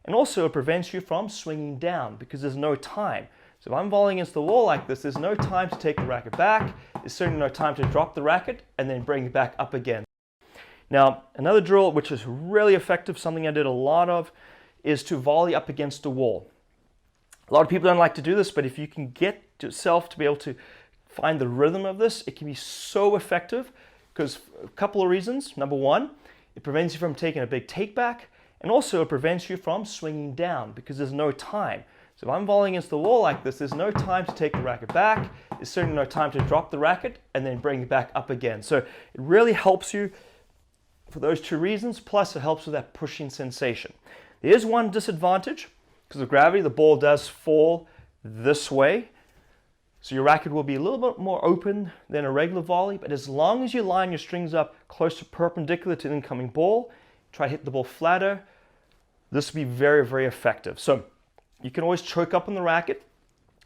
And also it prevents you from swinging down because there's no time. So if I'm volleying against the wall like this, there's no time to take the racket back. There's certainly no time to drop the racket and then bring it back up again. Now, another drill which is really effective, something I did a lot of, is to volley up against a wall. A lot of people don't like to do this, but if you can get yourself to be able to find the rhythm of this, it can be so effective because a couple of reasons. Number one, it prevents you from taking a big take back, and also it prevents you from swinging down because there's no time. So if I'm volleying against the wall like this, there's no time to take the racket back. There's certainly no time to drop the racket and then bring it back up again. So it really helps you for those two reasons, plus it helps with that pushing sensation. There is one disadvantage. Because of gravity, the ball does fall this way. So your racket will be a little bit more open than a regular volley, but as long as you line your strings up close to perpendicular to the incoming ball, try to hit the ball flatter, this will be very, very effective. So you can always choke up on the racket,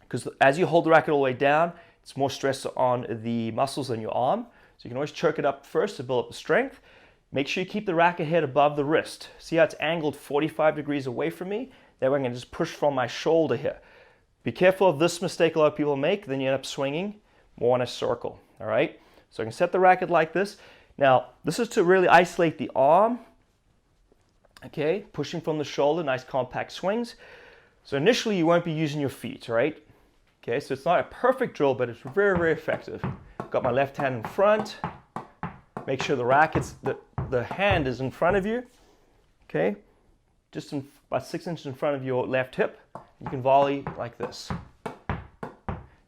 because as you hold the racket all the way down, it's more stress on the muscles in your arm. So you can always choke it up first to build up the strength. Make sure you keep the racket head above the wrist. See how it's angled 45 degrees away from me? That way I can just push from my shoulder here. Be careful of this mistake a lot of people make, then you end up swinging more in a circle, all right? So I can set the racket like this. Now, this is to really isolate the arm, okay? Pushing from the shoulder, nice compact swings. So initially you won't be using your feet, right? Okay, so it's not a perfect drill, but it's very, very effective. Got my left hand in front. Make sure the racket's, the hand is in front of you, okay? Just about 6 inches in front of your left hip. You can volley like this.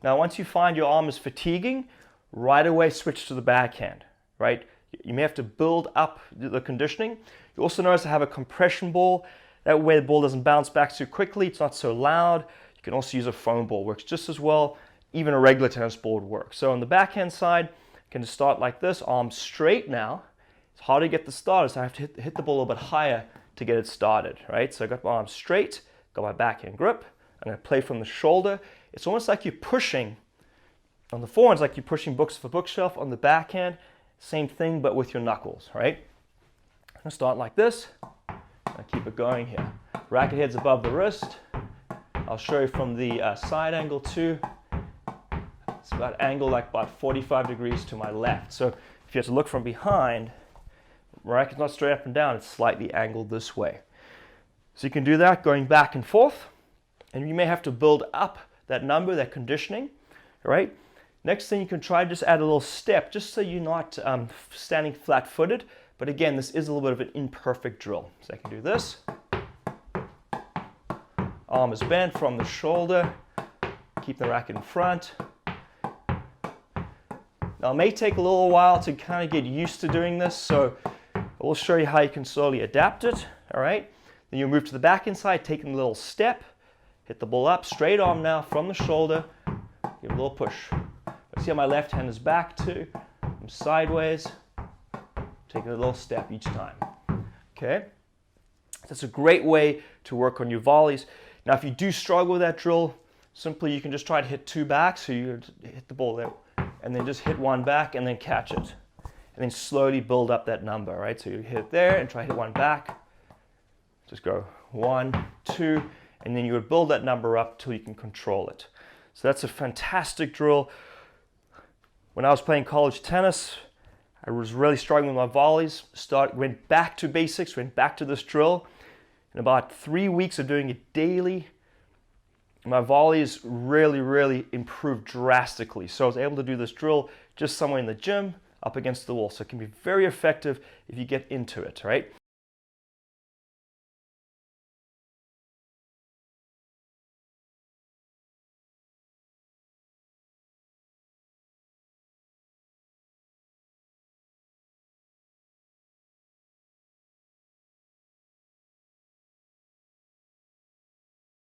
Now, once you find your arm is fatiguing, right away switch to the backhand, right? You may have to build up the conditioning. You also notice I have a compression ball. That way the ball doesn't bounce back too quickly. It's not so loud. You can also use a foam ball. Works just as well. Even a regular tennis ball would work. So on the backhand side, you can just start like this, arms straight now. It's hard to get the starter, so I have to hit the ball a little bit higher to get it started, right? So I got my arms straight, got my backhand grip. I'm going to play from the shoulder. It's almost like you're pushing. On the forehand, it's like you're pushing books for bookshelf. On the backhand, same thing, but with your knuckles, right? I'm going to start like this. I'll keep it going here. Racket head's above the wrist. I'll show you from the side angle too. It's about angled like about 45 degrees to my left. So if you have to look from behind, racket's not straight up and down, it's slightly angled this way. So you can do that going back and forth, and you may have to build up that number, that conditioning, all right? Next thing you can try, just add a little step, just so you're not standing flat-footed, but again, this is a little bit of an imperfect drill. So I can do this. Arm is bent from the shoulder, keep the racket in front. Now it may take a little while to kind of get used to doing this, so we'll show you how you can slowly adapt it, all right? Then you'll move to the back inside, taking a little step, hit the ball up, straight arm now from the shoulder, give it a little push. See how my left hand is back too? I'm sideways, taking a little step each time, okay? That's a great way to work on your volleys. Now if you do struggle with that drill, simply you can just try to hit two back, so you hit the ball there, and then just hit one back and then catch it. And then slowly build up that number, right? So you hit it there and try to hit one back. Just go 1, 2, and then you would build that number up till you can control it. So that's a fantastic drill. When I was playing college tennis, I was really struggling with my volleys. Went back to basics, went back to this drill. In about 3 weeks of doing it daily, my volleys really, really improved drastically. So I was able to do this drill just somewhere in the gym, up against the wall. So it can be very effective if you get into it, right?